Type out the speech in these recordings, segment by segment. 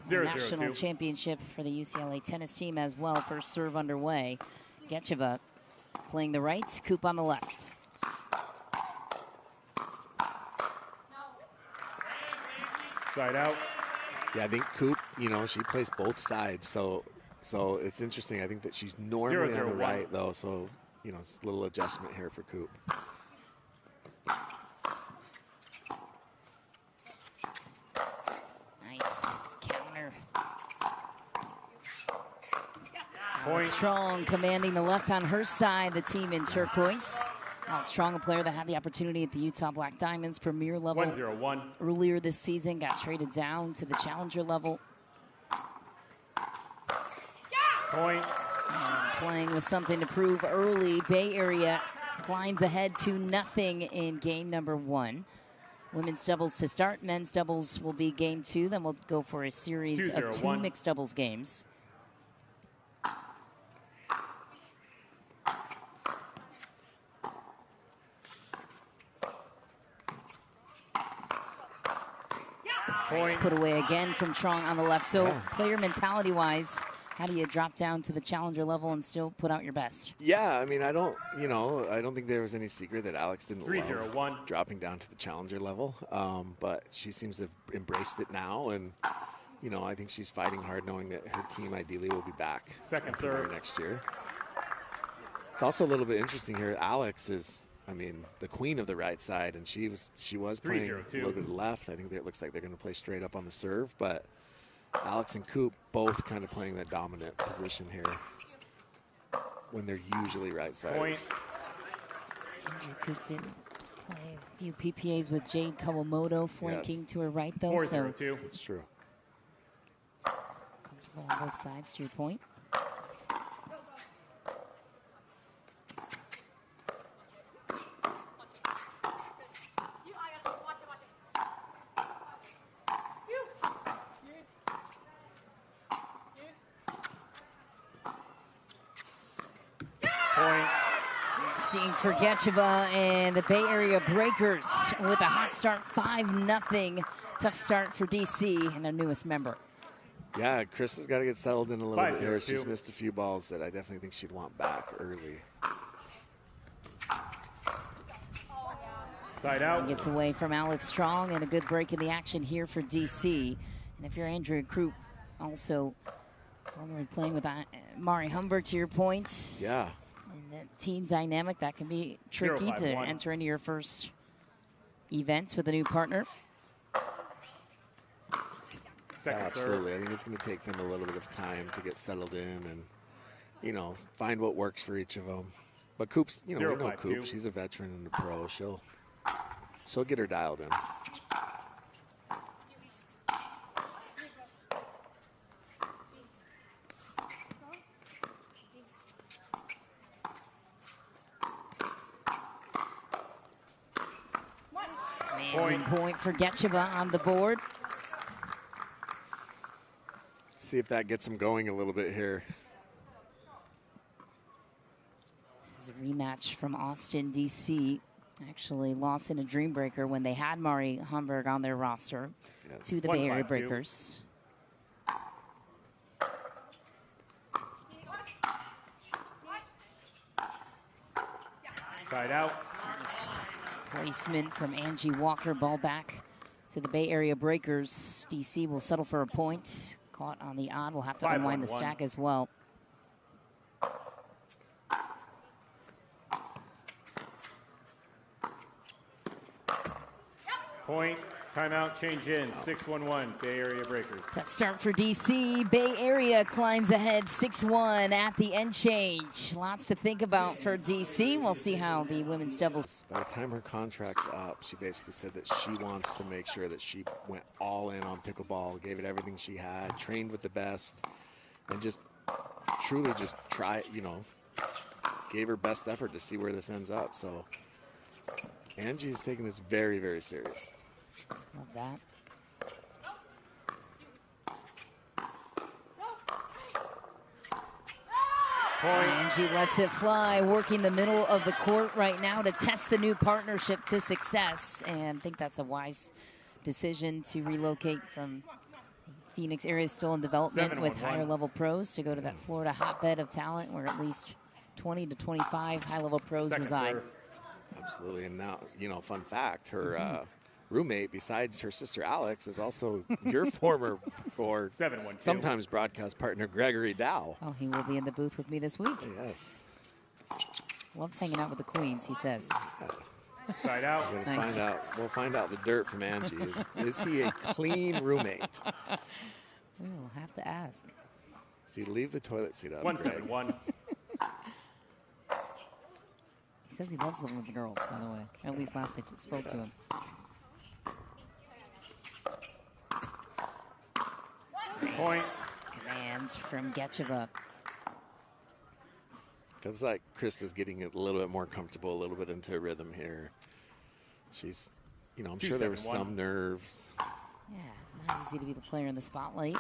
national championship for the UCLA tennis team as well. First serve underway. Gecheva playing the right, Koop on the left. Side out. Yeah, I think Koop, you know, she plays both sides, so it's interesting. I think that she's normally on the right, though, so, you know, it's a little adjustment here for Koop. Nice counter. Alix Truong commanding the left on her side, the team in turquoise. Alix Truong, a player that had the opportunity at the Utah Black Diamonds premier level 1-0-1. Earlier this season, got traded down to the challenger level. Point. And playing with something to prove early. Bay Area climbs ahead 2-0 in game number 1. Women's doubles to start. Men's doubles will be game 2. Then we'll go for a series of 2 mixed doubles games. Point. Put away again from Truong on the left. So player mentality-wise, how do you drop down to the challenger level and still put out your best? Yeah, I mean, I don't think there was any secret that Alix didn't love dropping down to the challenger level, but she seems to have embraced it now, and, you know, I think she's fighting hard knowing that her team ideally will be back second serve next year. It's also a little bit interesting here. Alix is, I mean, the queen of the right side, and she was playing a little bit left. I think it looks like they're going to play straight up on the serve, but Alix and Koop both kind of playing that dominant position here when they're usually right-siders. Andrea Koop did play a few PPAs with Jade Kawamoto flanking to her right, though. 4-0-2. That's true. Comfortable on both sides, to your point. For Gecheva and the Bay Area Breakers with a hot start, 5-0. Tough start for DC and their newest member. Yeah, Chris has got to get settled in a little bit here. She's missed a few balls that I definitely think she'd want back early. Side out. And gets away from Alix Truong, and a good break in the action here for DC. And if you're Andrea Koop, also formerly playing with Mariana Humberg, to your point. Yeah. And that team dynamic, that can be tricky to enter into your first events with a new partner. Absolutely. I think it's going to take them a little bit of time to get settled in and, you know, find what works for each of them. But Koop's, you know, we know Koop. She's a veteran and a pro. She'll get her dialed in. Point for Gecheva on the board. See if that gets them going a little bit here. This is a rematch from Austin, DC. Actually lost in a dream breaker when they had Mariana Humberg on their roster to the Bay Area Breakers. Side out. Nice placement from Angie Walker. Ball back to the Bay Area Breakers. DC will settle for a point. Caught on the odd. We'll have to unwind the stack as well. Point. Timeout. Change in. 6-1-1. Bay Area Breakers. Tough start for DC. Bay Area climbs ahead 6-1 at the end change. Lots to think about for DC. We'll see how the women's doubles. By the time her contract's up, she basically said that she wants to make sure that she went all in on pickleball, gave it everything she had, trained with the best, and just truly just gave her best effort to see where this ends up. So Angie's taking this very, very serious. Love that. Angie lets it fly, working the middle of the court right now to test the new partnership to success. And I think that's a wise decision to relocate from Phoenix area is still in development with 7-1-1. higher level pros to go to that Florida hotbed of talent where at least 20 to 25 high level pros Second reside. serve. Absolutely. And now, you know, fun fact, her roommate, besides her sister Alix, is also your former or 7-1-2. sometimes broadcast partner, Gregory Dow. Oh, he will be in the booth with me this week. Yes. Loves hanging out with the queens, he says. Side out. We're gonna Nice. find out. We'll find out the dirt from Angie. Is he a clean roommate? We will have to ask. So you leave the toilet seat up. Greg. 1-7-1. He says he loves living with the girls, by the way. At least last I spoke to him. Point. Commands from Gecheva. Feels like Chris is getting a little bit more comfortable, a little bit into a rhythm here. She's, you know, I'm sure there were 2-7-1. some nerves. Yeah, not easy to be the player in the spotlight.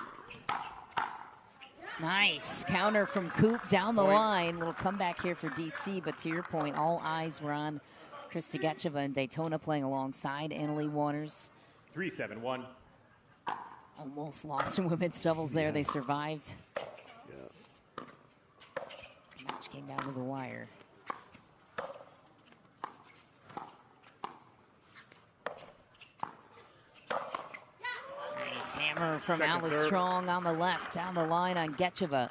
Nice counter from Koop down the Point. line. Little comeback here for DC, but to your point, all eyes were on Krista Gecheva in Daytona playing alongside Annalie Waters. 3-7-1. Almost lost in women's doubles there. They Yes. survived. Yes. The match came down to the wire. Nice hammer from Second Alix serve. Truong on the left, down the line on Gecheva.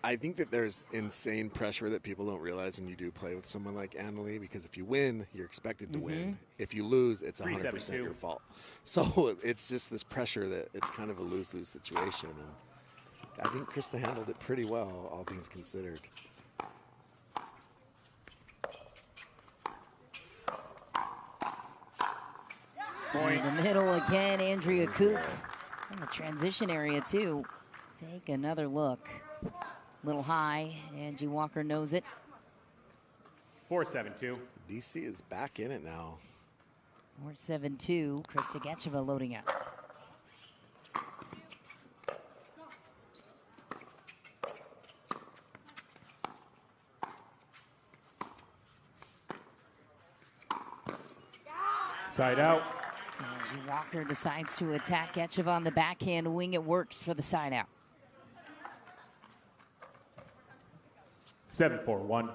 I think that there's insane pressure that people don't realize when you do play with someone like Annalie, because if you win, you're expected to win. If you lose, it's 100% your 3-7-2. fault. So it's just this pressure that it's kind of a lose-lose situation. And I think Krista handled it pretty well, all things considered. Point. In the middle again, Andrea Koop in the transition area too. Take another look. Little high, Angie Walker knows it. 4-7-2. DC is back in it now. 4-7-2, Krista Gecheva loading up. Side out. Angie Walker decides to attack Gecheva on the backhand wing. It works for the side out. 7-4-1.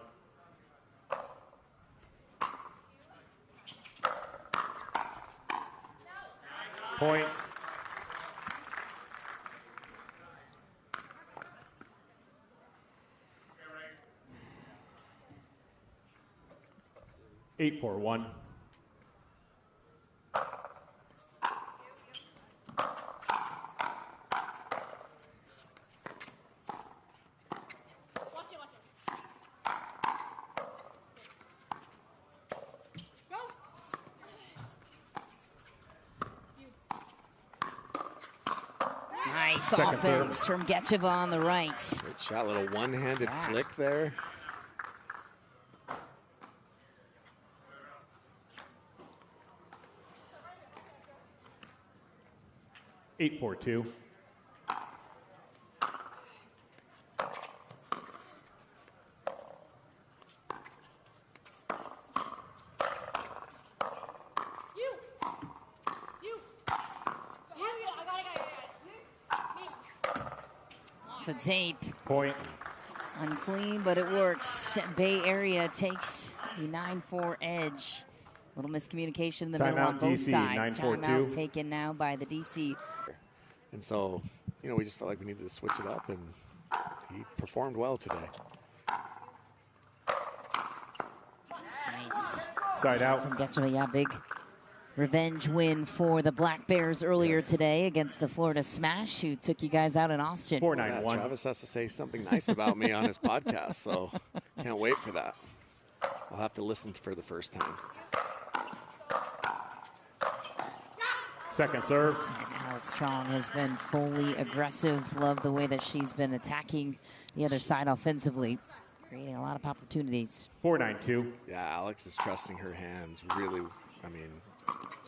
Point. Eight, 4-1. Nice Second offense from Gecheva on the right. Good shot, little one-handed Yeah. flick there. Eight, 4-2. The tape. Point. Unclean, but it works. Bay Area takes the 9-4 edge. Little miscommunication in the middle Timeout, on both DC, sides. 9-4-2. Timeout taken now by the DC. And so, you know, we just felt like we needed to switch it up, and he performed well today. Nice. Side out. From Gecheva, yeah, big revenge win for the Black Bears earlier Yes. today against the Florida Smash, who took you guys out in Austin. 4-9-1. Travis has to say something nice about me on his podcast, so can't wait for that. I'll have to listen for the first time. Second serve. And Alix Truong has been fully aggressive. Love the way that she's been attacking the other side offensively, creating a lot of opportunities. 4-9-2. Yeah, Alix is trusting her hands really, I mean,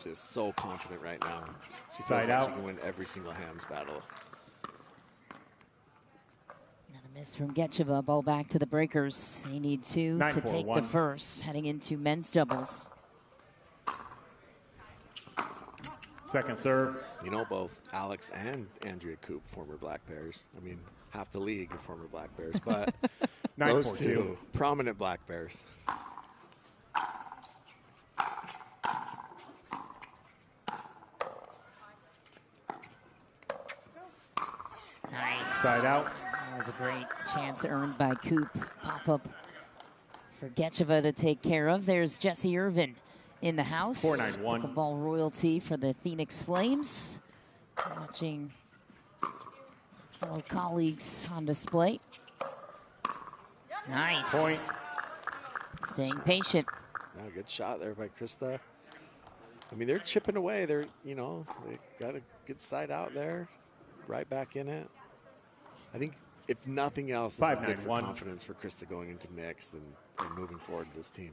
just so confident right now. She feels Side like out. she can win every single hands battle. Another miss from Gecheva. Ball back to the breakers. They need two to take the 9-4-1. first, heading into men's doubles. Second serve. You know, both Alix and Andrea Koop, former Black Bears. I mean, half the league are former Black Bears, but those two prominent Black Bears. Nice. Side out. That was a great chance earned by Koop. Pop-up for Gecheva to take care of. There's Jesse Irvin in the house. 491. Pickleball royalty for the Phoenix Flames. Watching fellow colleagues on display. Nice. Point. Staying patient. Yeah, good shot there by Krista. I mean, they're chipping away. They're, you know, they got a good side out there. Right back in it. I think if nothing else, it's good for confidence for Krista going into mixed and moving forward to this team.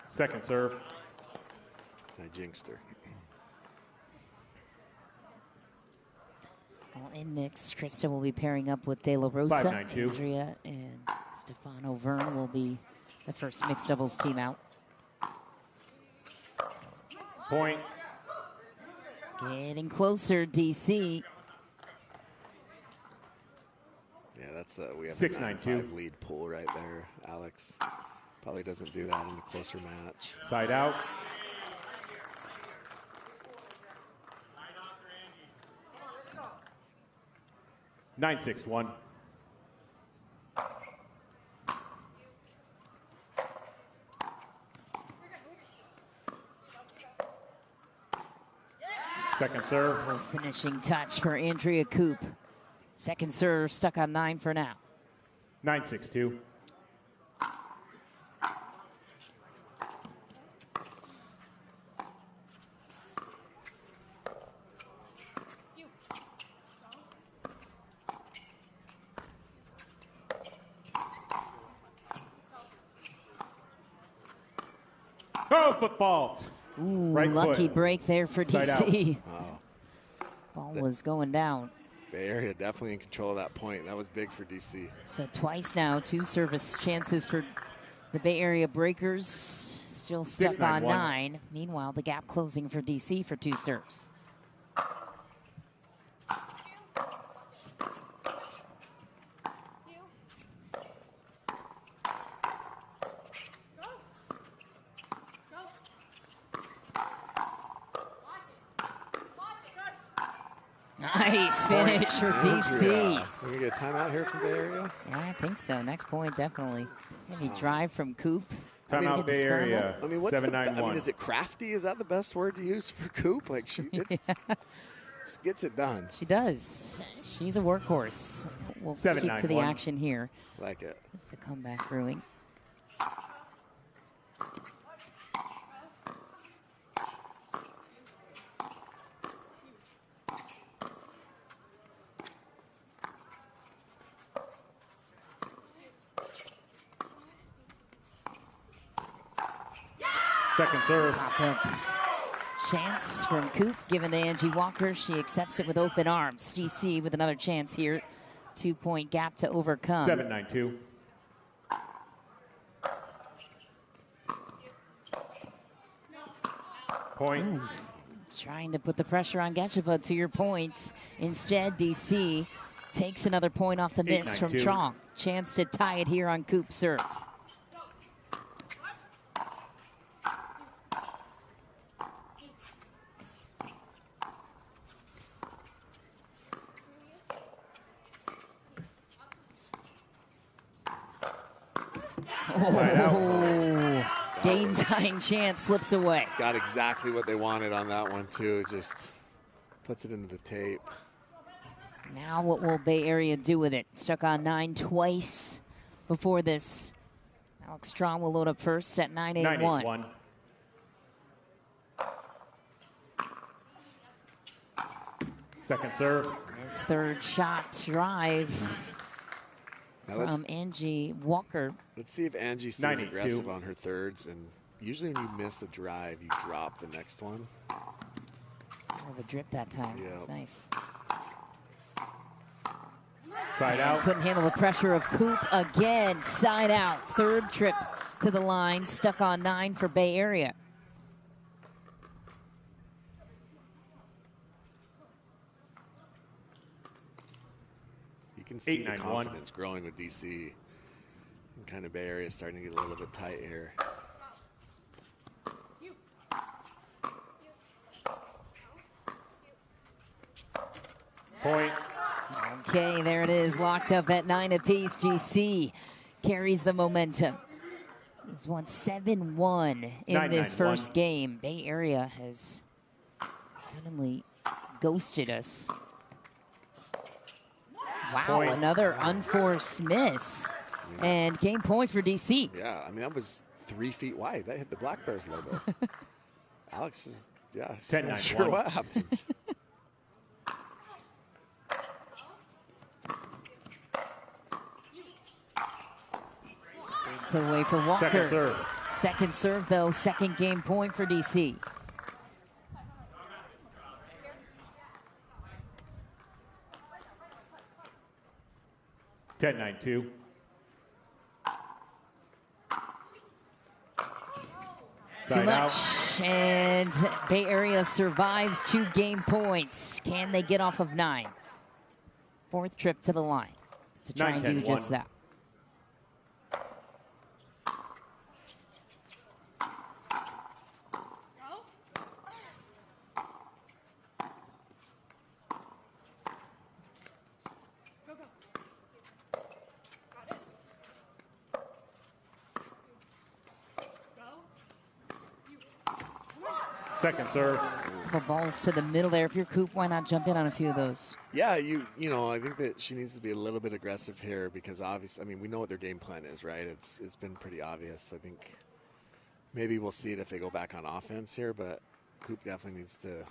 Second serve. I jinxed her. Well, in mixed, Krista will be pairing up with De La Rosa. Andrea and Stefan Auvergne will be the first mixed doubles team out. Point. Getting closer, DC. Yeah, that's we have 6-9-2 lead pool right there. Alix probably doesn't do that in a closer match. Side out. Nine, 6-1. Second serve. A finishing touch for Andrea Koop. Second serve stuck on 9 for now. 9-6-2. Oh, football. Ooh, right lucky foot. Break there for DC. Wow. Ball was going down. Bay Area definitely in control of that point. That was big for DC. So twice now, 2 service chances for the Bay Area Breakers. Still stuck on 9. Meanwhile, the gap closing for DC for 2 serves. Nice finish for DC. We're going to get a timeout here from Bay Area? Yeah, I think so. Next point, definitely. Maybe drive from Koop. Timeout Bay Area. I mean, what's 7-9-1. I mean, is it crafty? Is that the best word to use for Koop? Like, she just gets it done. She does. She's a workhorse. We'll keep to the action here. Like it. It's the comeback brewing. Second serve. Pop-up chance from Koop given to Angie Walker. She accepts it with open arms. DC with another chance here. 2-point gap to overcome. 7-9-2. Point. Ooh. Trying to put the pressure on Gecheva, to your point. Instead, DC takes another point off the miss from Truong. Chance to tie it here on Koop's serve. Oh, game-tying chance slips away. Got exactly what they wanted on that one, too. Just puts it into the tape. Now what will Bay Area do with it? Stuck on 9 twice before this. Alix Truong will load up first at 9-8-1. Second serve. His third shot drive now from Angie Walker. Let's see if Angie stays aggressive on her thirds. And usually when you miss a drive, you drop the next one. More of a drip that time. Yep. That's nice. Side out. Couldn't handle the pressure of Koop again. Side out. Third trip to the line, stuck on 9 for Bay Area. You can see the confidence growing with DC. And kind of Bay Area starting to get a little bit tight here. Point. Okay, there it is, locked up at 9 apiece. DC carries the momentum. It's won 7-1 in this first game. Bay Area has suddenly ghosted us. Wow, Point. another unforced miss. And game point for DC. Yeah, I mean, that was 3 feet wide. That hit the Black Bears logo. Alix is, yeah, she's not sure what happened. Put away for Walker. Second serve. Second serve, though. Second game point for DC. Ten 9-2. Too Side much. out. And Bay Area survives 2 game points. Can they get off of 9? Fourth trip to the line to try and do just that. Second serve. The balls to the middle there. If you're Koop, why not jump in on a few of those? Yeah, you know, I think that she needs to be a little bit aggressive here because obviously, I mean, we know what their game plan is, right? It's been pretty obvious. I think maybe we'll see it if they go back on offense here, but Koop definitely needs to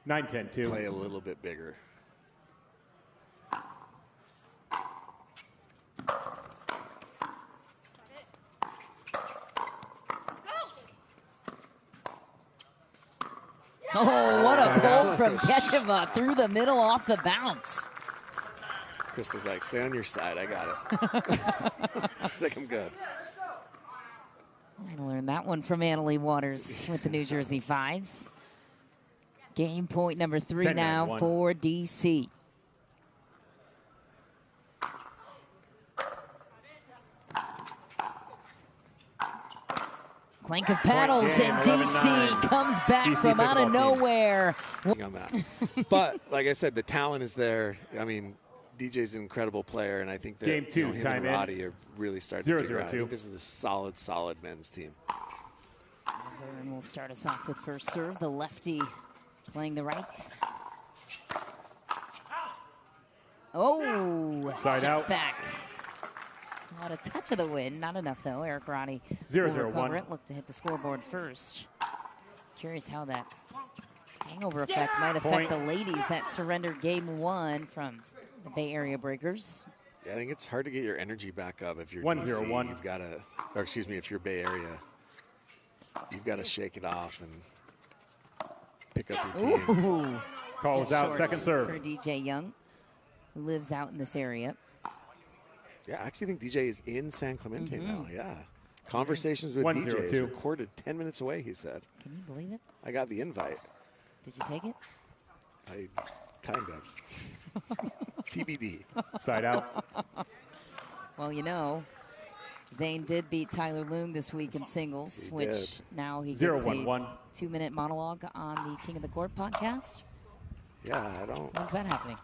9-10-2. play a little bit bigger. Oh, what a pull from Gecheva through the middle off the bounce. Chris is like, stay on your side. I got it. She's like, I'm good. I learned that one from Annalie Waters with the New Jersey Fives. Game point number 3 now for DC. Clank of paddles, and DC comes back DC from out of nowhere. On that. But like I said, the talent is there. I mean, DJ's an incredible player, and I think that Game 2, him and Roddy are really starting to figure out. I think this is a solid men's team. And we'll start us off with first serve. The lefty playing the right. Oh, side just out. Back. Got a touch of the win, not enough though. Eric Roddy 0-0-1. Looked to hit the scoreboard first. Curious how that hangover effect might affect the ladies that surrendered game 1 from the Bay Area Breakers. Yeah, I think it's hard to get your energy back up if you're 1-0-1. You've got to, or excuse me, if you're Bay Area, you've got to shake it off and pick up your team. Ooh. Calls out second serve for DJ Young, who lives out in this area. Yeah, I actually think DJ is in San Clemente now. Yeah. Conversations with DJ is recorded 10 minutes away, he said. Can you believe it? I got the invite. Did you take it? I kind of. TBD. Side out. Well, you know, Zane did beat Tyler Loong this week in singles, which now he gets a 2-minute monologue on the King of the Court podcast. Yeah, I don't. When's that happening?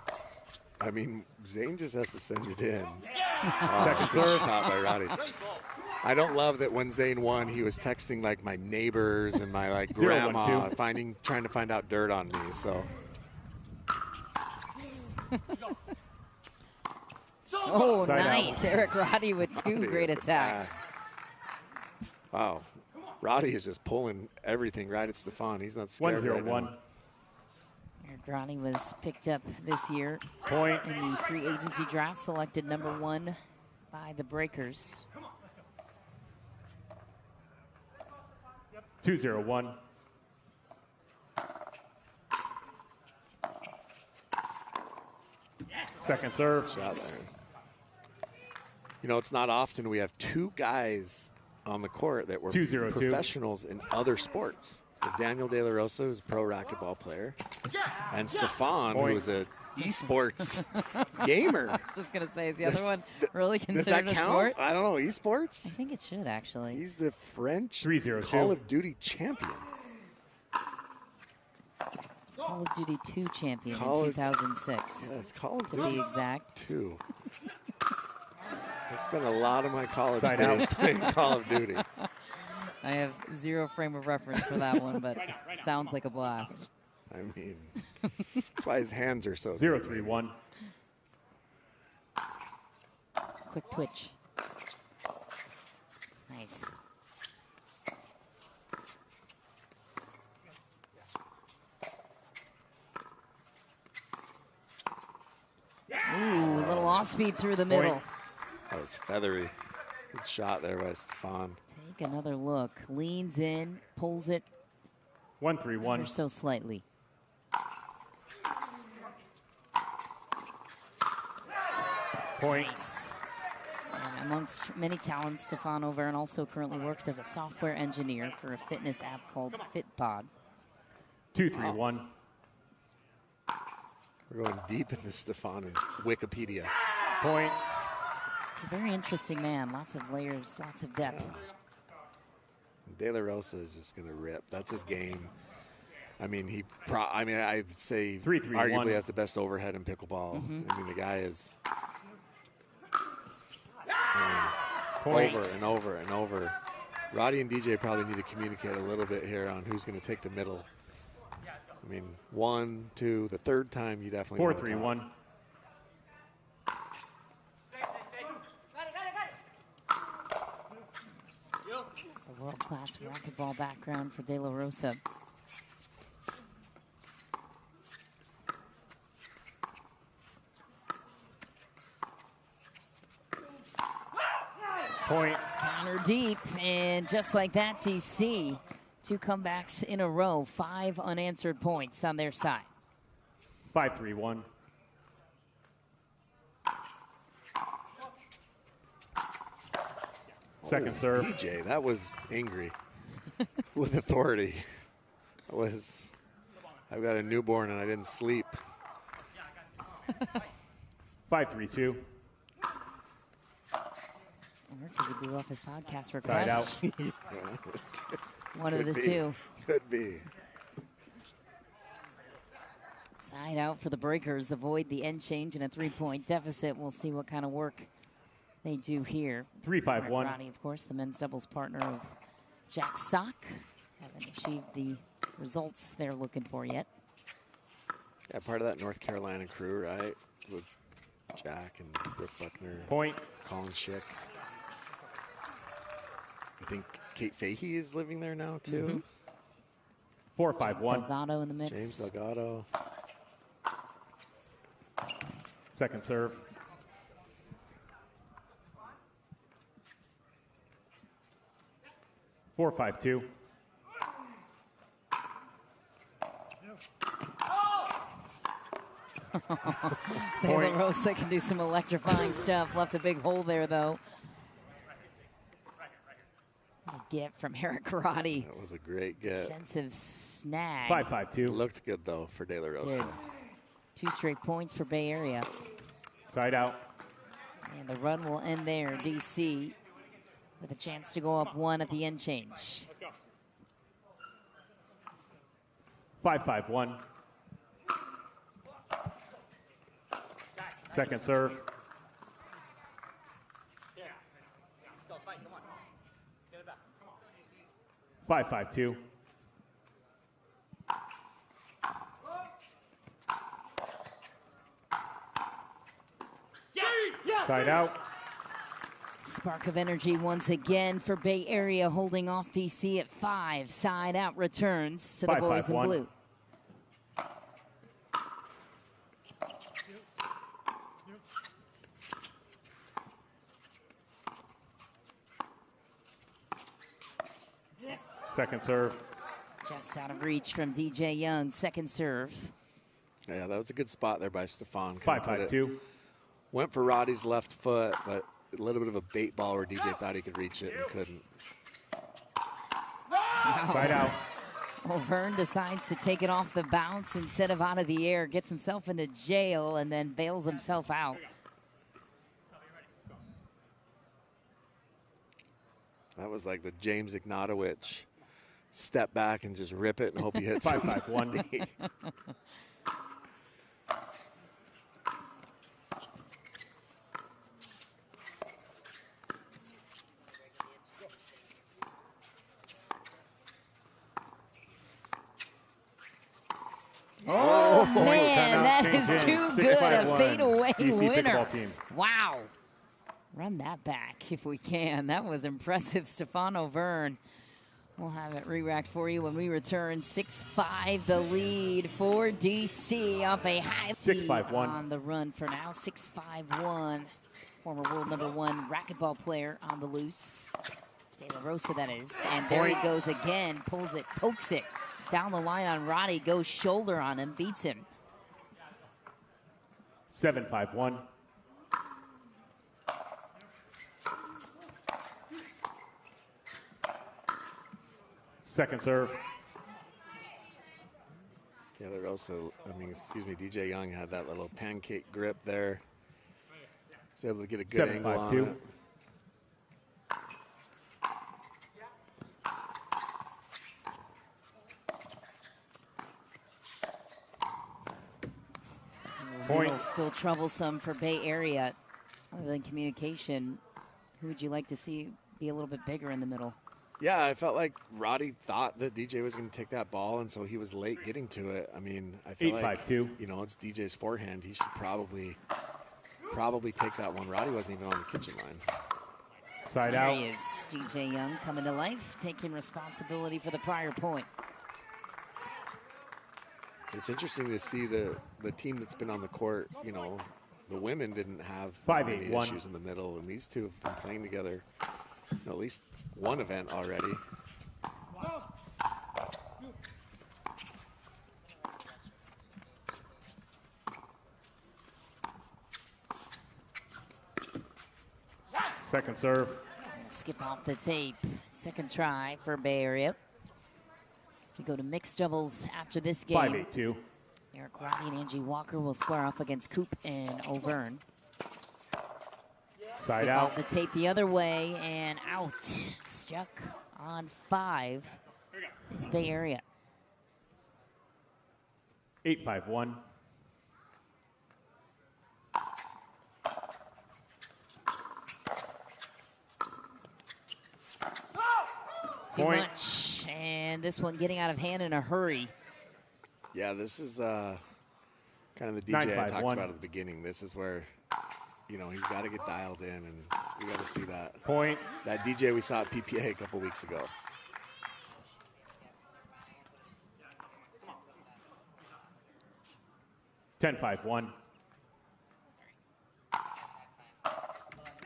I mean, Zane just has to send it in. Second serve. Shot by Roddy. I don't love that when Zane won, he was texting like my neighbors and my like grandma, trying to find out dirt on me. So. Oh, nice. Eric Roddy with 2 great attacks. Wow. Roddy is just pulling everything right at Stefan. He's not scared. 1-0-1. Eric Roddy was picked up this year Point. in the free agency draft, selected number 1 by the Breakers. 2-0-1. Second serve. Shot there. You know, it's not often we have 2 guys on the court that were 2-0-2. professionals in other sports. Daniel De La Rosa, who's a pro racquetball player, and Stefan, who is a esports gamer. I was just going to say, is the other one really Does considered that a count? sport? I don't know, esports? I think it should, actually. He's the French 3-0-2. Call of Duty champion. Call of Duty 2 champion in Call of- 2006. Yeah, it's Call of To Duty be exact. 2. I spent a lot of my college Side days out. playing Call of Duty. I have zero frame of reference for that one, but sounds like a blast. I mean, that's why his hands are so 0-3-1. Quick twitch. Nice. Ooh, a little off speed through the middle. That was feathery. Good shot there by Stefan. Take another look. Leans in, pulls it ever 1-3-1. so slightly. Point. Nice. And amongst many talents, Stefan Auvergne also currently works as a software engineer for a fitness app called FitPod. 2-3-1. We're going deep in this Stefan and Wikipedia. Point. Oh. He's a very interesting man. Lots of layers, lots of depth. De La Rosa is just going to rip. That's his game. I mean, I'd say 3-3-1. arguably has the best overhead in pickleball. I mean, the guy is Point. over and over and over. Roddy and DJ probably need to communicate a little bit here on who's going to take the middle. I mean, 1, 2, the third time you definitely want to 4-3-1. A world-class racquetball background for De La Rosa. Point. Counter deep, and just like that, DC, 2 comebacks in a row, 5 unanswered points on their side. 5-3-1. Second serve. DJ, that was angry with authority. I've got a newborn and I didn't sleep. 5-3-2. Or because he blew off his podcast Side out. request. One of the Could be. two. Could be. Side out for the Breakers. Avoid the end change in a 3-point deficit. We'll see what kind of work they do here. 3-5-1. Roddy, of course, the men's doubles partner of Jack Sock. Haven't achieved the results they're looking for yet. Yeah, part of that North Carolina crew, right? With Jack and Brooke Buckner, Point. Colin Schick. I think Kate Fahey is living there now, too. 4-5-1. Delgado in the mix. James Delgado. Second serve. Four, 5-2. De La Rosa can do some electrifying stuff. Left a big hole there, though. Get from Eric Roddy. That was a great get. Defensive snag. 5-5-2. Looked good, though, for De La Rosa. Did. 2 straight points for Bay Area. Side out. And the run will end there. DC with a chance to go up 1 at the end change. 5-5-1. Second serve. 5-5-2. Side out. Spark of energy once again for Bay Area, holding off DC at 5. Side out returns to the boys in 5-5-1. blue. Second serve. Just out of reach from DJ Young. Second serve. Yeah, that was a good spot there by Stefan. Kinda put it- 5-5-2. Went for Roddy's left foot, but a little bit of a bait ball where DJ thought he could reach it and couldn't. Side out. Auvergne decides to take it off the bounce instead of out of the air, gets himself into jail, and then bails himself out. That was like the James Ignatowicz step back and just rip it and hope he hits 5-5-1. Oh, man, that is too good. A fadeaway DC winner. Pickleball Team. Wow. Run that back if we can. That was impressive. Stefan Auvergne. We'll have it re-racked for you when we return. 6-5 the lead for DC off a high 6-5-1 on the run for now. 6-5-1. Former world #1 racquetball player on the loose. De La Rosa, that is. And there he goes again. Pulls it, pokes it. Down the line on Roddy, goes shoulder on him, beats him. 7-5-1. Second serve. Yeah, they're also, DJ Young had that little pancake grip there. Was able to get a good angle on it. Point. Still troublesome for Bay Area. Other than communication, who would you like to see be a little bit bigger in the middle? Yeah, I felt like Roddy thought that DJ was going to take that ball, and so he was late getting to it. I mean, I feel like, it's DJ's forehand. He should probably take that one. Roddy wasn't even on the kitchen line. Side there out. He is DJ Young coming to life, taking responsibility for the prior point. It's interesting to see the team that's been on the court. The women didn't have any issues in the middle, and these two have been playing together at least one event already. Second serve. Skip off the tape. Second try for Bay Area. We go to mixed doubles after this game. 5-8-2. Eric Roddy and Angie Walker will square off against Koop and Auvergne. Side Skip out. off the tape the other way and out. Stuck on 5 is Bay Area. 8-5-1. Too much, and this one getting out of hand in a hurry. Yeah, this is kind of the DJ I talked about at the beginning. This is where, he's got to get dialed in, and we got to see that. Point. That DJ we saw at PPA a couple weeks ago. Ten 5-1.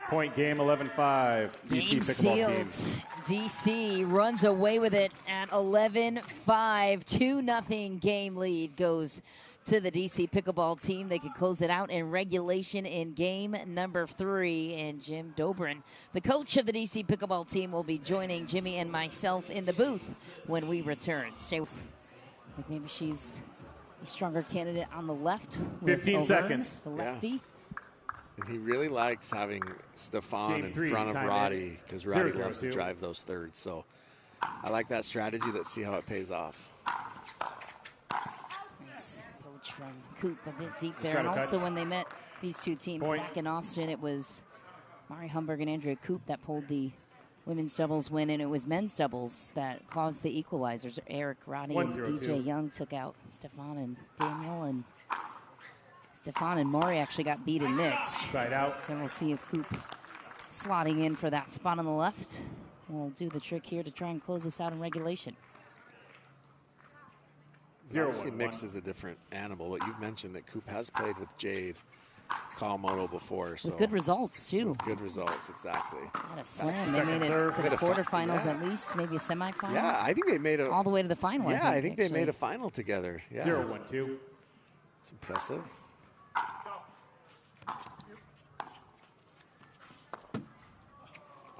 Point game 11-5. Game DC sealed. DC runs away with it at 11-5. 2-0 game lead goes to the DC Pickleball team. They could close it out in regulation in game number 3. And Jim Dobrin, the coach of the DC Pickleball team, will be joining Jimmy and myself in the booth when we return. Stay with, like maybe she's a stronger candidate on the left. 15 Auvergne, seconds. The lefty. Yeah. And he really likes having Stefan in front of Roddy because Roddy loves to drive those thirds. So I like that strategy. Let's see how it pays off. Nice approach from Koop, a bit deep there. And also when they met these two teams back in Austin, it was Mariana Humberg and Andrea Koop that pulled the women's doubles win, and it was men's doubles that caused the equalizers. Eric Roddy and DJ Young took out Stefan and Daniel, and Stefan and Maury actually got beat in mixed. Side out. So we'll see if Koop slotting in for that spot on the left. We'll do the trick here to try and close this out in regulation. Obviously, mixed is a different animal, but you've mentioned that Koop has played with Jade Kawamoto before. So with good results, too. With good results, exactly. Had a slam. They made it to the quarterfinals at least, maybe a semifinal. Yeah, I think they made it all the way to the final. Yeah, I think they made a final together. Yeah. 0-1-2. It's impressive.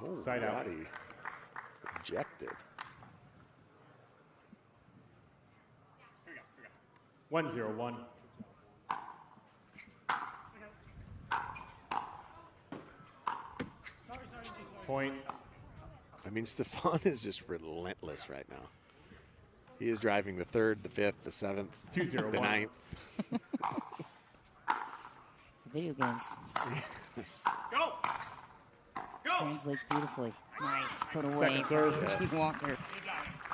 Oh, side out. Roddy ejected. 1-0-1. Point. I mean, Stefan is just relentless right now. He is driving the 3rd, the 5th, the 7th, 2-0-1. the 9th. It's the video games. Yes. Go! Go! Translates beautifully. Nice. Put away. Second serve. Yes. Walker.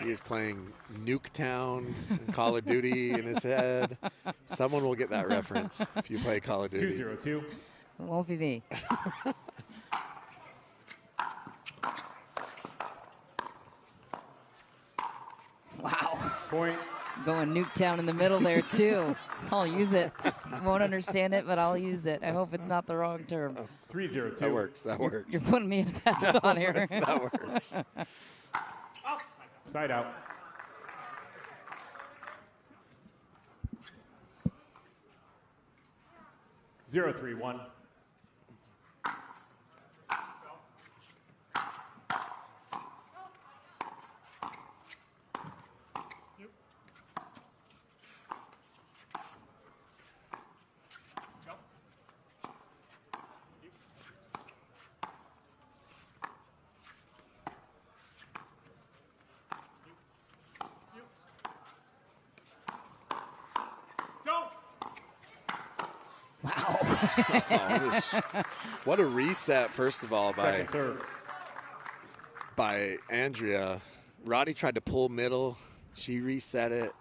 He is playing Nuketown and Call of Duty in his head. Someone will get that reference if you play Call of Duty. 2-0-2. It won't be me. Wow. Point. Going Nuketown in the middle there, too. I'll use it. Won't understand it, but I'll use it. I hope it's not the wrong term. 3-0-2. That works. That works. You're putting me in a bad spot here. That works. Side out. Zero, 3-1. What a reset, first of all, Second serve. by Andrea. Roddy tried to pull middle. She reset it.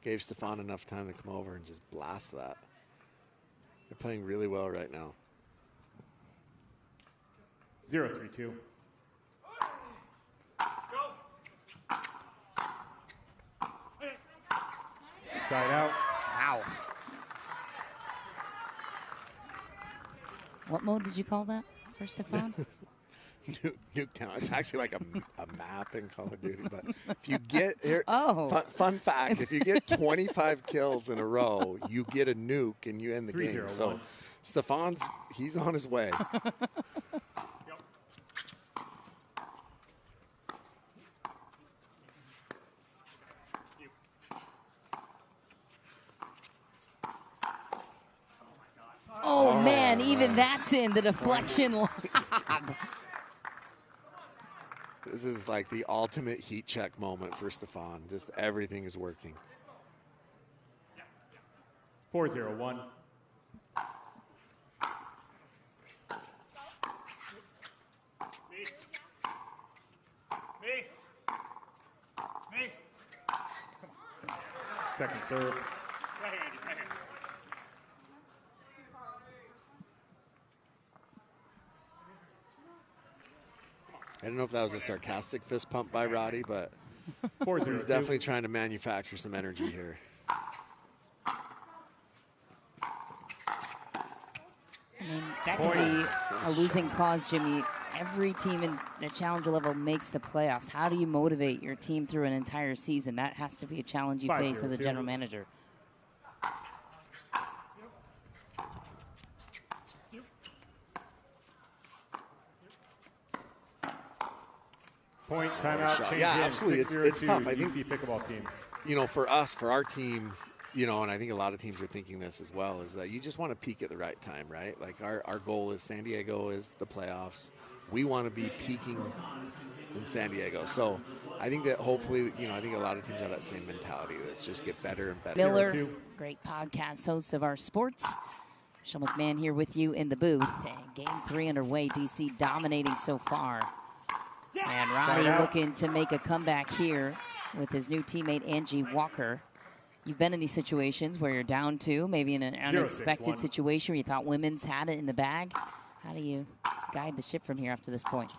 Gave Stefan enough time to come over and just blast that. They're playing really well right now. 0-3-2. Side out. Wow. What mode did you call that for Stefan? Nuketown. It's actually like a map in Call of Duty. But if you get here, Oh. fun fact: if you get 25 kills in a row, you get a nuke and you end the game. 3-0-1. So Stefan's he's on his way. Oh, man, even that's in the deflection lob. This is like the ultimate heat check moment for Stefan. Just everything is working. 4-0-1. Me. Second serve. Right here, Andy. Right here. I don't know if that was a sarcastic fist pump by Roddy, but 4-0-2. he's definitely trying to manufacture some energy here. I mean, that could be a losing cause, Jimmy. Every team in the challenger level makes the playoffs. How do you motivate your team through an entire season? That has to be a challenge you face as a 5-0-2. general manager. Point, timeout, change Yeah, in. absolutely. It's 6-0-2, tough. I think D.C Pickleball Team. you know, for us, for our team, you know, and I think a lot of teams are thinking this as well, is that you just want to peak at the right time, right? Like our goal is San Diego is the playoffs. We want to be peaking in San Diego. So I think that hopefully, you know, I think a lot of teams have that same mentality. Let's just get better and better. Miller, 0-2. great podcast host of our sports. Michelle McMahon here with you in the booth. And game 3 underway. DC dominating so far. And Roddy Side out. looking to make a comeback here with his new teammate Angie Walker. You've been in these situations where you're down 2, maybe in an unexpected 0-6-1. situation where you thought women's had it in the bag. How do you guide the ship from here up to this point?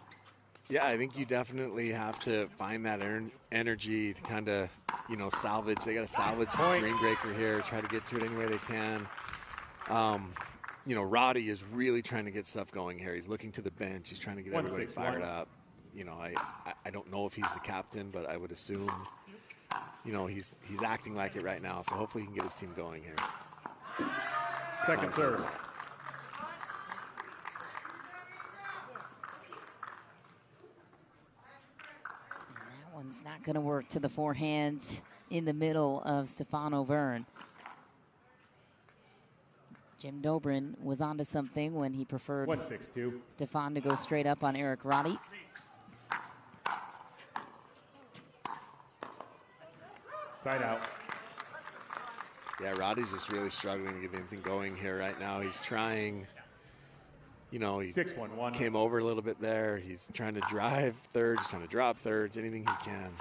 Yeah, I think you definitely have to find that energy to kind of, you know, salvage. They got to salvage the Point. dream breaker here, try to get to it any way they can. You know, Roddy is really trying to get stuff going here. He's looking to the bench. He's trying to get everybody 1-6-1. fired up. You know, I don't know if he's the captain, but I would assume, you know, he's acting like it right now. So hopefully he can get his team going here. Second serve. And that one's not going to work to the forehand. in the middle of Stefan Auvergne. Jim Dobrin was onto something when he preferred 162. Stefan to go straight up on Eric Roddy. Side out. Yeah, Roddy's just really struggling to get anything going here right now. He's trying, you know, he 6-1-1. came over a little bit there. He's trying to drive thirds, trying to drop thirds, anything he can.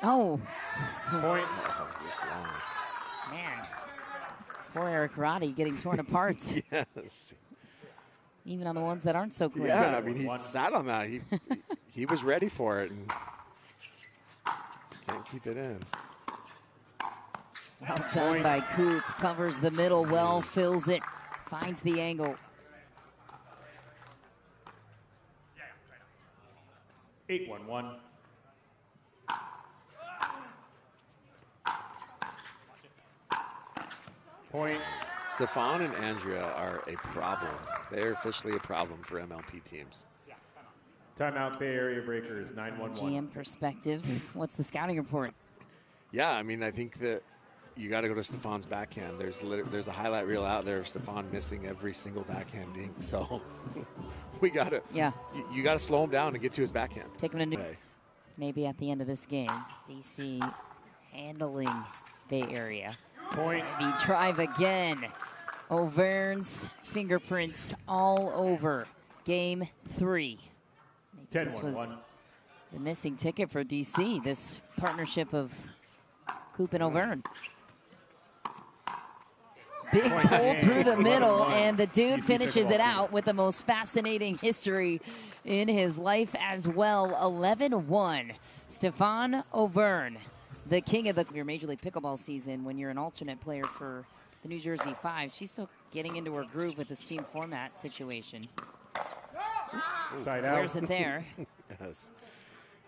Oh. Point. Oh, just long. Man. Poor Eric Roddy getting torn apart. Yes. Even on the ones that aren't so clean. Yeah, I mean, he sat on that. He was ready for it and can't keep it in. Well done by Koop. Covers the middle well, fills it, finds the angle. 8-1-1. Point. Stefan and Andrea are a problem. They're officially a problem for MLP teams. Timeout, Bay Area Breakers, 9-1-1. GM perspective, what's the scouting report? Yeah, I mean, I think that you got to go to Stefan's backhand. There's a highlight reel out there of Stefan missing every single backhand dink. So we got to, you got to slow him down and get to his backhand. Take him to new. Maybe at the end of this game, DC handling Bay Area. Point. Maybe drive again. Auvergne's fingerprints all over game 3. This was the missing ticket for DC, this partnership of Koop and Auvergne. Big pull through the middle, and the dude finishes it out with the most fascinating history in his life as well. 11-1. Stefan Auvergne, the king of your Major League Pickleball season when you're an alternate player for the New Jersey Five. She's still getting into her groove with this team format situation. Side out. Where's it there? Yes.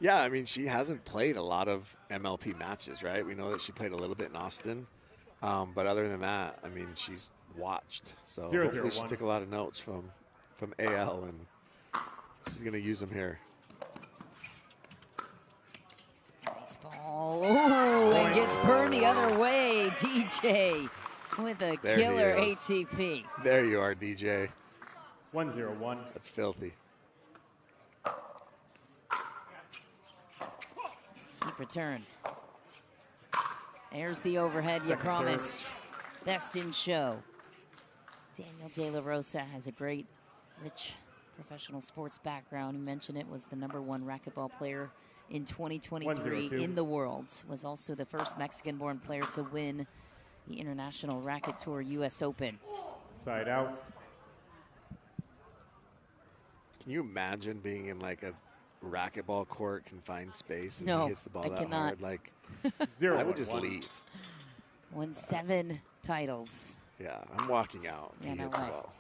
Yeah, I mean, she hasn't played a lot of MLP matches, right? We know that she played a little bit in Austin. But other than that, I mean, she's watched. So hopefully she took a lot of notes from AL, and she's going to use them here. Nice ball. Oh, and gets burned the other way. DJ with a killer ATP. There you are, DJ. 1-0-1. That's filthy. Steep return. There's the overhead you promised. Best in show. Daniel De La Rosa has a great, rich professional sports background. You mentioned it, was the #1 racquetball player in 2023 in the world. Was also the first Mexican-born player to win the International Racket Tour US Open. Side out. Can you imagine being in like a racquetball court, confined space, and no, he hits the ball I that cannot. hard? Like, 0-1-1. I would just leave. Won 7 titles. Yeah, I'm walking out. Yeah, he no hits the way. ball.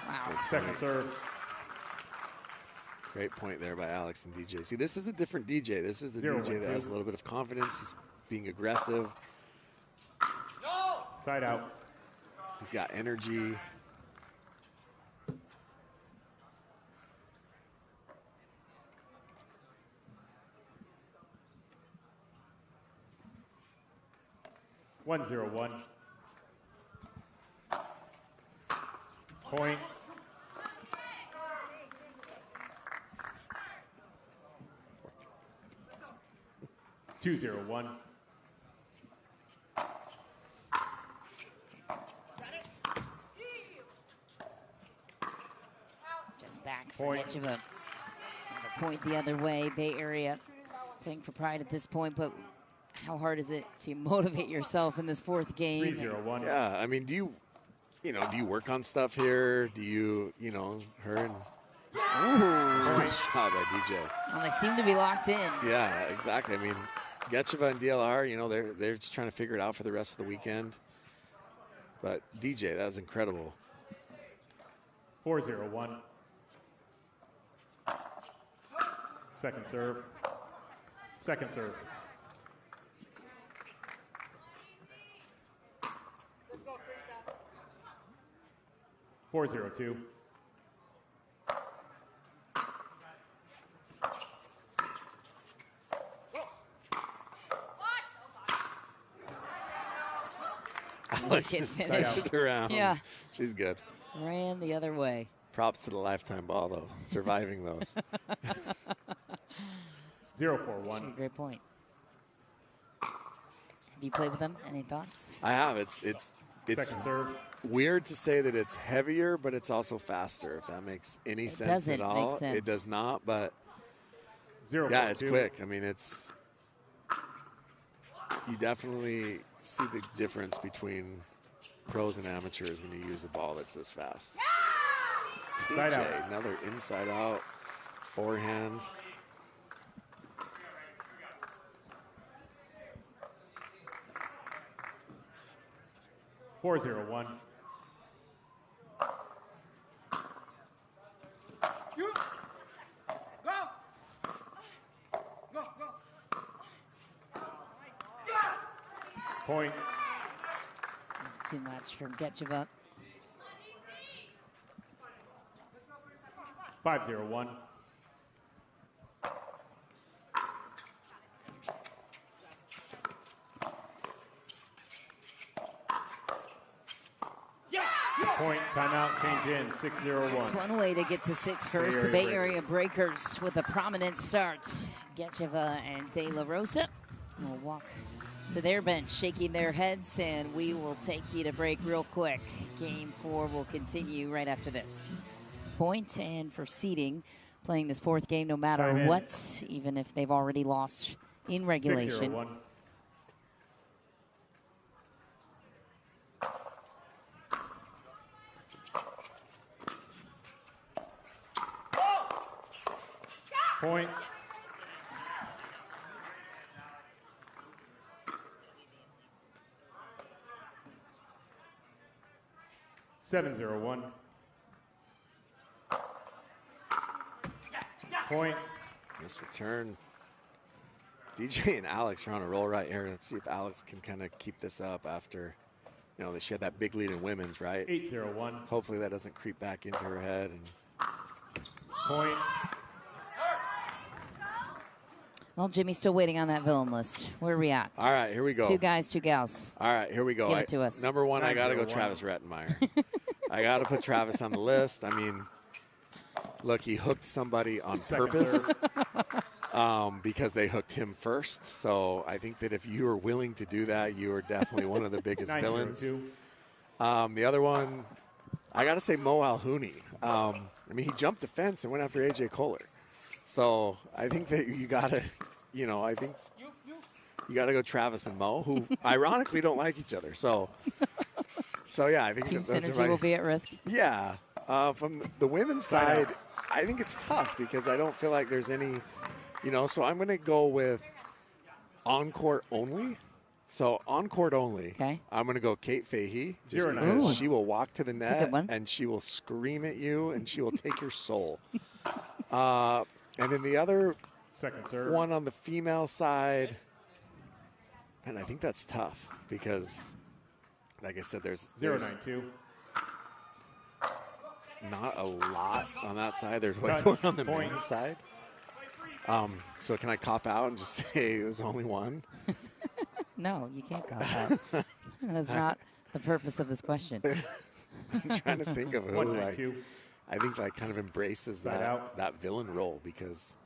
Wow. Second serve. Great point there by Alix and DJ. See, this is a different DJ. This is the DJ that has a little bit of confidence. He's being aggressive. Side out. He's got energy. One 1-0-1. Point. Two 0-1. Just back for Gecheva. Point the other way. Bay Area playing for pride at this point, but how hard is it to motivate yourself in this 4th game? 3-0-1. Yeah, I mean, do you work on stuff here? Do you, her and Nice shot by DJ. Well, they seem to be locked in. Yeah, exactly. I mean, Gecheva and DLR, you know, they're just trying to figure it out for the rest of the weekend. But DJ, that was incredible. 4-0-1. Second serve. Second serve. Let's go, freestyle. 4-0-2. Alix just touched it around. Yeah. She's good. Ran the other way. Props to the lifetime ball, though, surviving those. 0-4-1. Great point. Have you played with them? Any thoughts? I have. It's Second serve. weird to say that it's heavier, but it's also faster, if that makes any sense doesn't at all. make sense. It does not, but 0-4-2. yeah, it's quick. I mean, you definitely see the difference between pros and amateurs when you use a ball that's this fast. Side DJ, out. another inside out forehand. Four zero one. You. Go. Go, go. Point. Too much from Gecheva. 5-0-1. Point, timeout, change in, 6-0-1. That's one way to get to 6 first. The Bay Area Breakers with a prominent start. Gecheva and De La Rosa will walk to their bench, shaking their heads, and we will take you to break real quick. Game 4 will continue right after this. Point, and for seeding, playing this 4th game no matter what, even if they've already lost in regulation. 6-0-1. Point. Seven zero one. Point. This return. DJ and Alix are on a roll right here. Let's see if Alix can kind of keep this up after, you know, she had that big lead in women's, right? 8-0-1. Hopefully that doesn't creep back into her head. And Point. Well, Jimmy's still waiting on that villain list. Where are we at? all right, here we go. 2 guys, 2 gals. All right, here we go. Give it to us. Number 1, I got to go 9-0-1. Travis Rettenmeyer. I got to put Travis on the list. I mean, look, he hooked somebody on purpose because they hooked him first. So I think that if you are willing to do that, you are definitely one of the biggest villains. 9-0-2. The other one, I got to say Mo Alhouni. I mean, he jumped the fence and went after A.J. Kohler. So I think that you got to, you know, I think you got to go Travis and Mo, who ironically don't like each other. So yeah, I think Team those are synergy my, will be at risk. yeah. From the women's side, I think it's tough because I don't feel like there's any, you know, so I'm going to go with on-court only. So on-court only, Okay. I'm going to go Kate Fahey just 0-9. because Ooh. she will walk to the a net good one. and she will scream at you and she will take your soul. And then the other Second serve. one on the female side, and I think that's tough because, like I said, there's 0-9-2. not a lot on that side. There's way Cut. more on the Point. men's side. So can I cop out and just say there's only one? No, you can't call that. That's not the purpose of this question. I'm trying to think of who, like, 1-9-2. I think, like, kind of embraces Side out. that villain role because,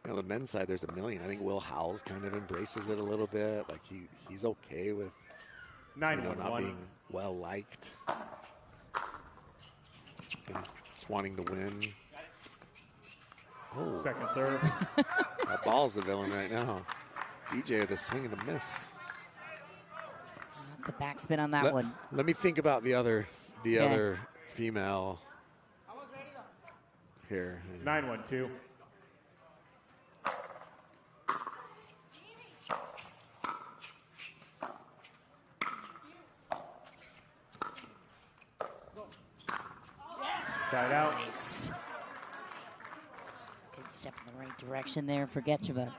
you know, the men's side, there's a million. I think Will Howells kind of embraces it a little bit. Like, he's okay with, you know, not 9-1-1. being well-liked and just wanting to win. Oh, Second serve. that ball's the villain right now. DJ with a swing and a miss. That's a backspin on that one. Let me think about the other female. here. 9-1-2. Side out. Nice. Good step in the right direction there for Gecheva.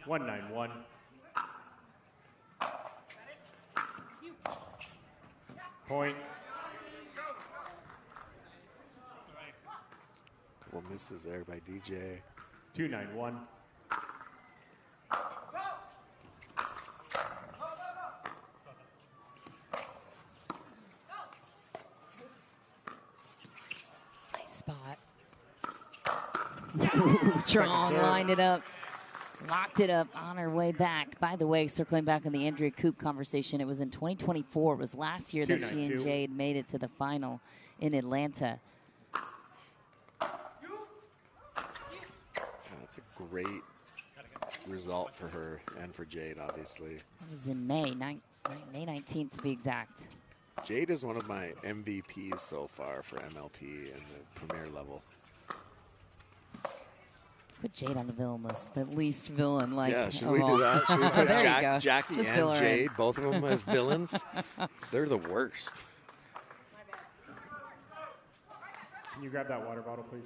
1-9-1. Point. Couple misses there by DJ. 2-9-1. Nice spot. Truong lined it up. Locked it up on her way back. By the way, circling back on the Andrea Koop conversation, it was in 2024. It was last year that she and Jade made it to the final in Atlanta. That's a great result for her and for Jade, obviously. It was in May 19th to be exact. Jade is one of my MVPs so far for MLP in the Premier level. Put Jade on the villain list, the least villain. Like, yeah, should we do that? Should we put Jackie Just and Jade, both of them as villains? They're the worst. Can you grab that water bottle, please?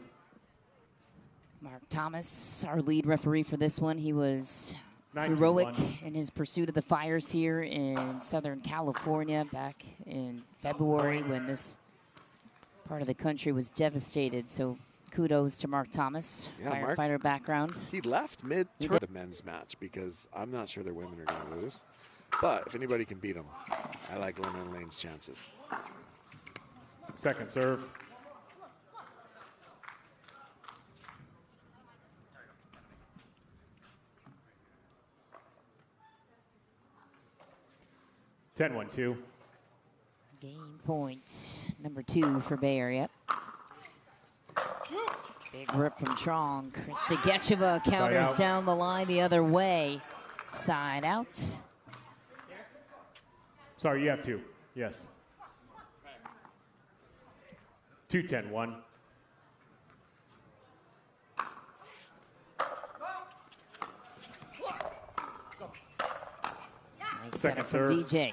Mark Thomas, our lead referee for this one. He was 9-2-1. heroic in his pursuit of the fires here in Southern California back in February when this part of the country was devastated. So kudos to Mark Thomas, firefighter background. He left mid-tour the men's match because I'm not sure their women are going to lose. But if anybody can beat them, I like Lorna Lane's chances. Second serve. (10-1-2). Game point number 2 for Bay Area. Big rip from Truong. Krista Gecheva counters down the line the other way. Side out. Sorry, you have 2. Yes. 2-10-1. Nice setup from DJ.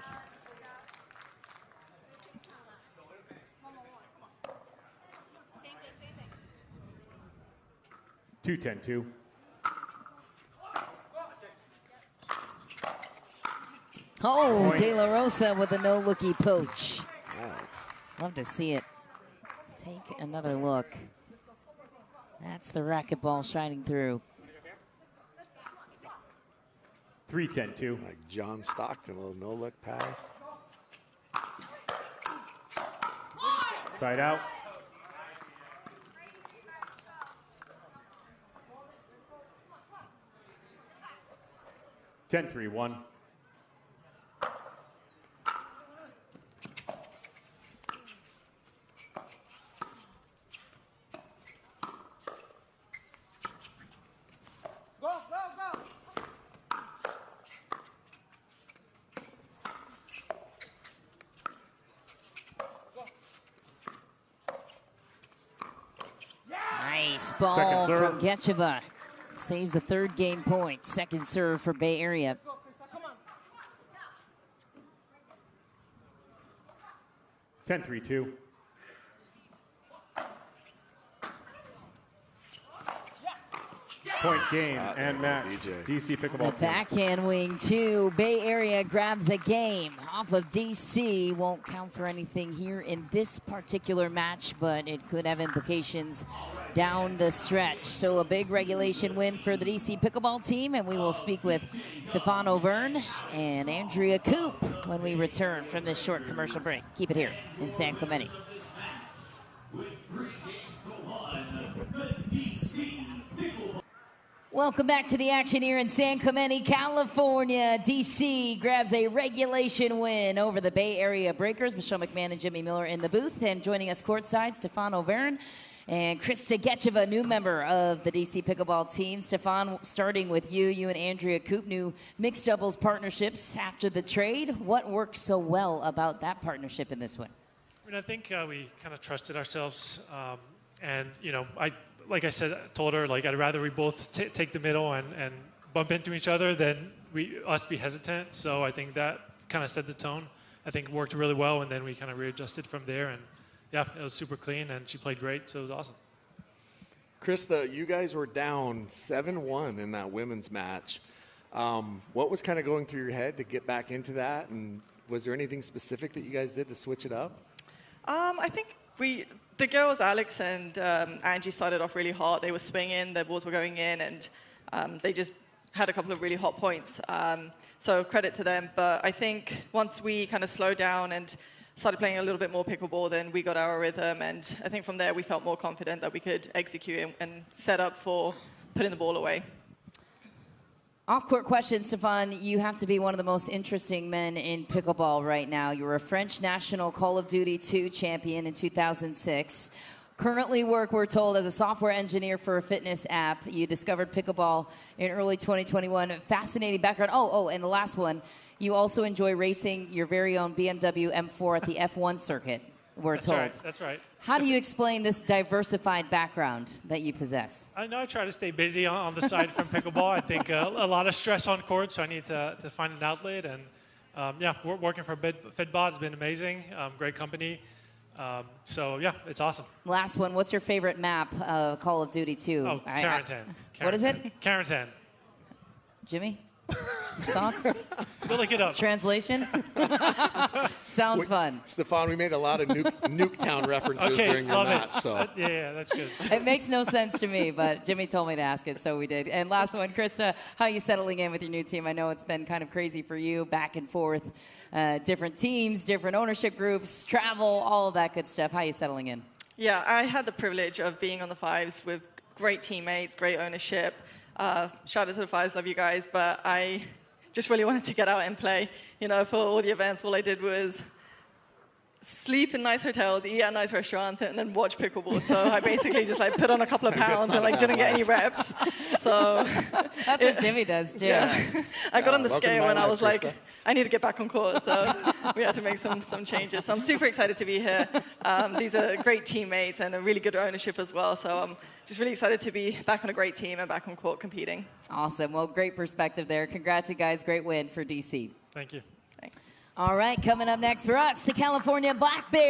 (2-10-2). Oh, De La Rosa with a no-looky poach. Wow. Love to see it. Take another look. That's the racquetball shining through. 3-10-2. Like John Stockton, a little no-look pass. Side out. (10-3-1). Go, go, go. Nice ball from Gecheva. Saves the 3rd game point. Second serve for Bay Area. Go, Krista, come on. 10-3-2. Point game and match. D.C Pickleball The Team. backhand wing 2. Bay Area grabs a game off of D.C. Won't count for anything here in this particular match, but it could have implications down the stretch. So a big regulation win for the D.C Pickleball Team, and we will speak with Stefan Auvergne and Andrea Koop when we return from this short commercial break. Keep it here in San Clemente. Welcome back to the action here in San Clemente, California. DC grabs a regulation win over the Bay Area Breakers. Michelle McMahon and Jimmy Miller in the booth. And joining us courtside, Stefan Auvergne And Krista Gecheva, new member of the DC Pickleball team. Stefan, starting with you and Andrea Koop, new mixed doubles partnerships after the trade. What worked so well about that partnership in this one? I mean, I think we kind of trusted ourselves. And, you know, like I said, told her, like, I'd rather we both take the middle and bump into each other than us be hesitant. So I think that kind of set the tone. I think it worked really well, and then we kind of readjusted from there. And yeah, it was super clean, and she played great, so it was awesome. Krista, you guys were down 7-1 in that women's match. What was kind of going through your head to get back into that? And was there anything specific that you guys did to switch it up? I think the girls, Alix and Angie, started off really hot. They were swinging, their balls were going in, and they just had a couple of really hot points. So credit to them. But I think once we kind of slowed down and started playing a little bit more pickleball, then we got our rhythm. And I think from there we felt more confident that we could execute and set up for putting the ball away. Off-court question, Stefan. You have to be one of the most interesting men in pickleball right now. You were a French national Call of Duty 2 champion in 2006. Currently work, we're told, as a software engineer for a fitness app. You discovered pickleball in early 2021. Fascinating background. And the last one, you also enjoy racing your very own BMW M4 at the F1 circuit, we're told. That's right. How do you explain this diversified background that you possess? I know I try to stay busy on the side from pickleball. I think a lot of stress on court, so I need to find an outlet. And yeah, working for Fitbod has been amazing. Great company. So yeah, it's awesome. Last one, what's your favorite map, Call of Duty 2? Oh, Quarantine. What is it? Quarantine. Jimmy? Thoughts? Go look it up. Translation? Sounds fun. Stefan, we made a lot of Nuketown references during your match. So. Yeah, that's good. It makes no sense to me, but Jimmy told me to ask it, so we did. And last one, Krista, how are you settling in with your new team? I know it's been kind of crazy for you, back and forth, different teams, different ownership groups, travel, all of that good stuff. How are you settling in? Yeah, I had the privilege of being on the Fives with great teammates, great ownership. Shout out to the Fives, love you guys, but I just really wanted to get out and play. You know, for all the events, all I did was sleep in nice hotels, eat at nice restaurants, and then watch pickleball. So I basically just like put on a couple of pounds and like didn't get any reps. So that's what Jimmy does too. Yeah. I got on the scale and I was like, I need to get back on court. So we had to make some changes. So I'm super excited to be here. These are great teammates and a really good ownership as well. So I'm just really excited to be back on a great team and back on court competing. Awesome. Well, great perspective there. Congrats, you guys. Great win for DC. Thank you. Thanks. All right, coming up next for us, the California Black Bears.